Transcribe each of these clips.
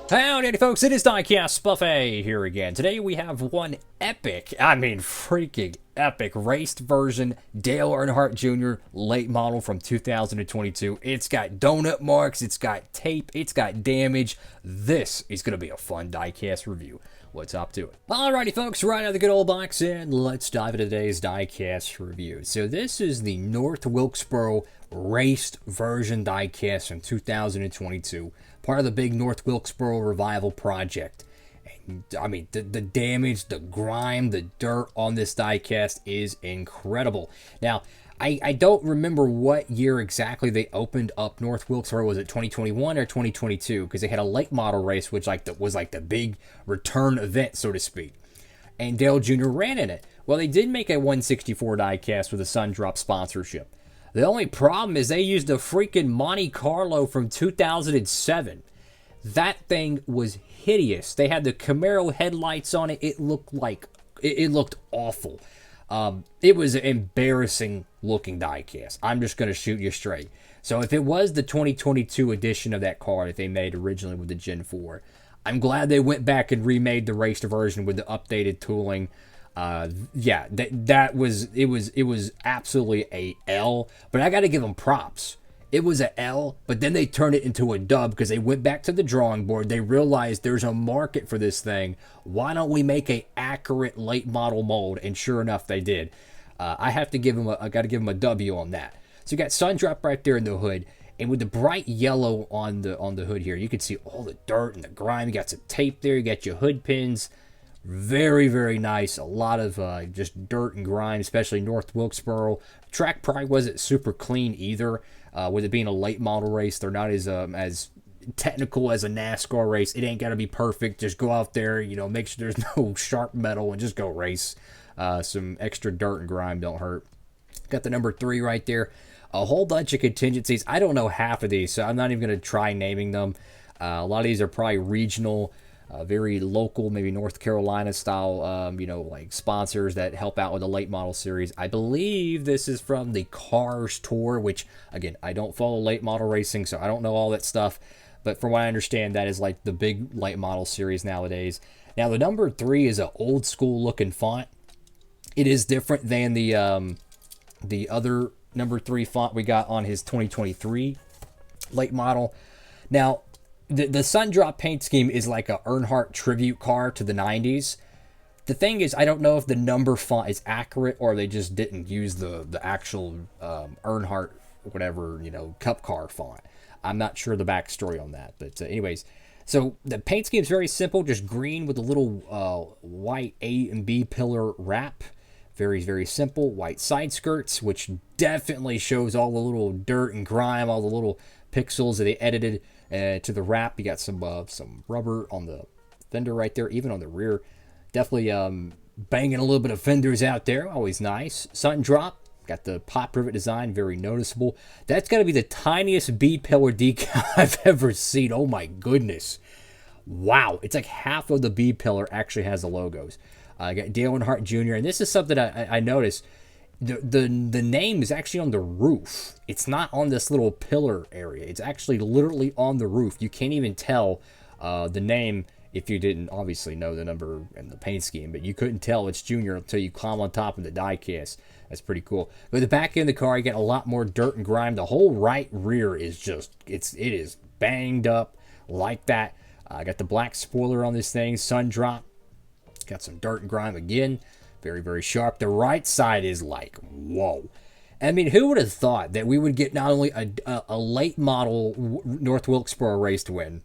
Howdy folks, it is Diecastbuffet here again. Today we have one epic, freaking epic raced version Dale Earnhardt Jr. late model from 2022. It's got donut marks, it's got tape, it's got damage. This is going to be a fun diecast review. What's up to it? Alrighty folks, right out of the good old box and let's dive into today's diecast review. So this is the North Wilkesboro raced version diecast from 2022. Part of the big North Wilkesboro revival project. And, the damage, the grime, the dirt on this diecast is incredible. Now, I don't remember what year exactly they opened up North Wilkesboro. Was it 2021 or 2022? Because they had a late model race, which was like the big return event, so to speak. And Dale Jr. ran in it. Well, they did make a 164 diecast with a Sun Drop sponsorship. The only problem is they used a freaking Monte Carlo from 2007. That thing was hideous. They had the Camaro headlights on it. It looked awful. It was an embarrassing looking diecast. I'm just going to shoot you straight. So if it was the 2022 edition of that car that they made originally with the Gen 4, I'm glad they went back and remade the raced version with the updated tooling. It was absolutely a L, but I got to give them props. It was a L, but then they turned it into a dub because they went back to the drawing board. They realized there's a market for this thing. Why don't we make a accurate late model mold? And sure enough, they did. I got to give them a W on that. So you got Sun Drop right there in the hood, and with the bright yellow on the hood here, you can see all the dirt and the grime. You got some tape there. You got your hood pins. Very, very nice. A lot of just dirt and grime, especially North Wilkesboro. Track probably wasn't super clean either. With it being a late model race, they're not as technical as a NASCAR race. It ain't got to be perfect. Just go out there, make sure there's no sharp metal and just go race. Some extra dirt and grime don't hurt. Got the number 3 right there. A whole bunch of contingencies. I don't know half of these, so I'm not even going to try naming them. A lot of these are probably regional. Very local, maybe North Carolina style, like sponsors that help out with the late model series. I believe this is from the Cars Tour, which, again, I don't follow late model racing, so I don't know all that stuff. But from what I understand, that is like the big late model series nowadays. Now, the number 3 is an old school looking font. It is different than the other number 3 font we got on his 2023 late model. Now, the Sun Drop paint scheme is like a Earnhardt tribute car to the 90s. The thing is, I don't know if the number font is accurate or they just didn't use the actual Earnhardt, whatever, cup car font. I'm not sure the backstory on that. But anyways, so the paint scheme is very simple, just green with a little white A and B pillar wrap. Very, very simple. White side skirts, which definitely shows all the little dirt and grime, all the little pixels that they edited to the wrap. You got some rubber on the fender right there, even on the rear. Definitely banging a little bit of fenders out there. Always nice. Sun Drop. Got the pop rivet design, very noticeable. That's got to be the tiniest B pillar decal I've ever seen. Oh my goodness. Wow. It's like half of the B pillar actually has the logos. I got Dale Earnhardt Jr. And this is something I noticed. The name is actually on the roof. It's not on this little pillar area. It's actually literally on the roof. You can't even tell the name if you didn't obviously know the number and the paint scheme, but you couldn't tell it's Junior until you climb on top of the diecast. That's pretty cool. But the back end of the car, you get a lot more dirt and grime. The whole right rear is just it is banged up like that. I got the black spoiler on this thing. Sun Drop. Got some dirt and grime again. Very, very sharp. The right side is like, whoa. Who would have thought that we would get not only a late model North Wilkesboro raced win,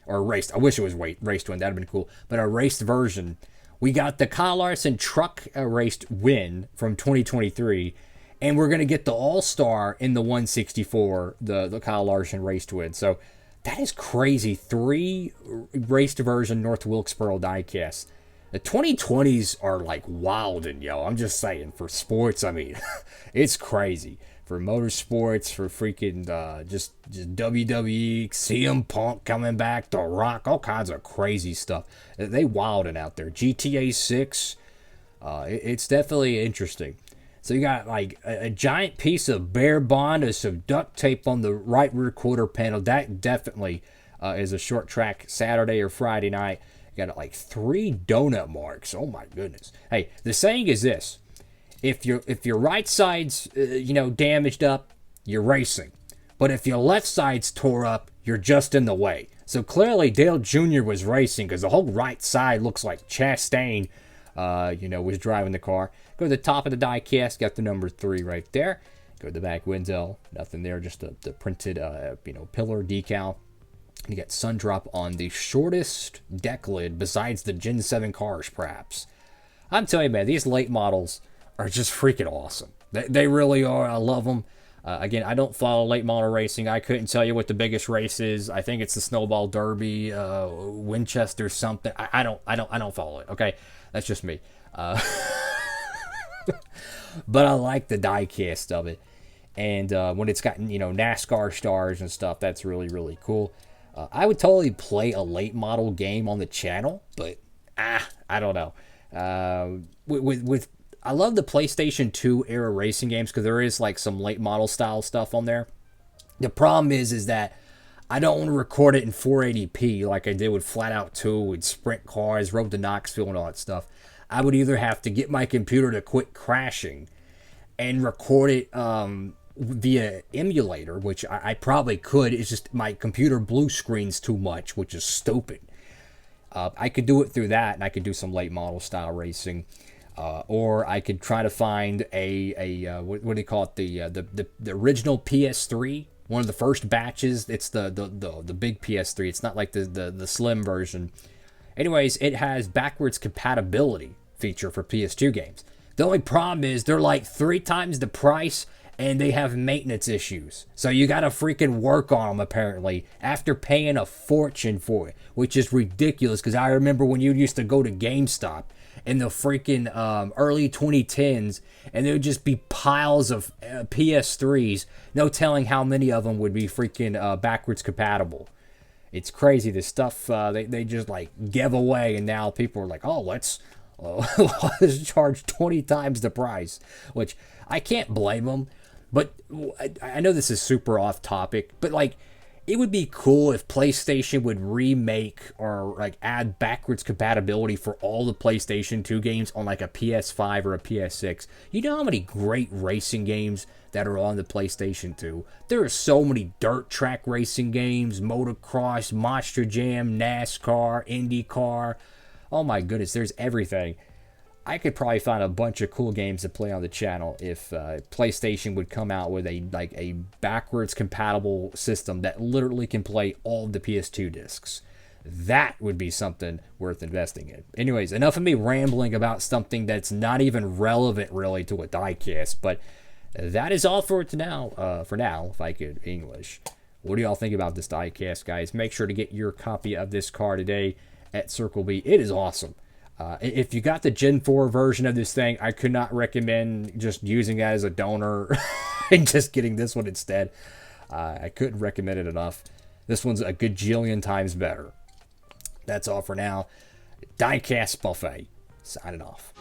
or raced, I wish it was raced win, that would have been cool, but a raced version. We got the Kyle Larson truck raced win from 2023, and we're going to get the All-Star in the 164, the Kyle Larson raced win. So that is crazy. 3 raced version North Wilkesboro diecast. The 2020s are like wild, and I'm just saying, for sports, it's crazy. For motorsports, for freaking just WWE, CM Punk coming back, The Rock, all kinds of crazy stuff. They wilding out there. GTA 6, it's definitely interesting. So you got like a giant piece of bare bond and some duct tape on the right rear quarter panel. That definitely is a short track Saturday or Friday night. You got like 3 donut marks. Oh my goodness. Hey, the saying is this: if your right side's damaged up, you're racing. But if your left side's tore up, you're just in the way. So clearly Dale Jr. was racing because the whole right side looks like Chastain, was driving the car. Go to the top of the diecast, got the number 3 right there. Go to the back window, nothing there, just the printed, pillar decal. You get sun drop on the shortest deck lid besides the Gen 7 cars, perhaps. I'm telling you, man, these late models are just freaking awesome. They really are. I love them. Again, I don't follow late model racing. I couldn't tell you what the biggest race is. I think it's the Snowball Derby, Winchester something. I don't follow it. Okay, that's just me. But I like the diecast of it, and when it's got NASCAR stars and stuff, that's really really cool. I would totally play a late model game on the channel, but I don't know. With I love the PlayStation 2 era racing games because there is like some late model style stuff on there. The problem is that I don't want to record it in 480p like I did with Flat Out 2, with Sprint Cars, Road to Knoxville, and all that stuff. I would either have to get my computer to quit crashing and record it via emulator, which I probably could. It's just my computer blue screens too much, which is stupid. I could do it through that, and I could do some late model style racing. Or I could try to find what do you call it? The original PS3, one of the first batches. It's the big PS3. It's not like the slim version. Anyways, it has backwards compatibility feature for PS2 games. The only problem is they're like 3 times the price, and they have maintenance issues. So you gotta freaking work on them apparently after paying a fortune for it, which is ridiculous. Because I remember when you used to go to GameStop in the freaking early 2010s, and there would just be piles of PS3s. No telling how many of them would be freaking backwards compatible. It's crazy. The stuff they just like give away, and now people are like, oh, let's charge 20 times the price, which I can't blame them. But I know this is super off topic, but like, it would be cool if PlayStation would remake or like add backwards compatibility for all the PlayStation 2 games on like a PS5 or a PS6. You know how many great racing games that are on the PlayStation 2? There are so many dirt track racing games, motocross, Monster Jam, NASCAR, IndyCar. Oh my goodness, there's everything. I could probably find a bunch of cool games to play on the channel if PlayStation would come out with a backwards compatible system that literally can play all of the PS2 discs. That would be something worth investing in. Anyways, enough of me rambling about something that's not even relevant really to a diecast, but that is all for now, if I could English. What do y'all think about this diecast, guys? Make sure to get your copy of this car today at Circle B. It is awesome. If you got the Gen 4 version of this thing, I could not recommend just using it as a donor and just getting this one instead. I couldn't recommend it enough. This one's a gajillion times better. That's all for now. Diecast Buffet, signing off.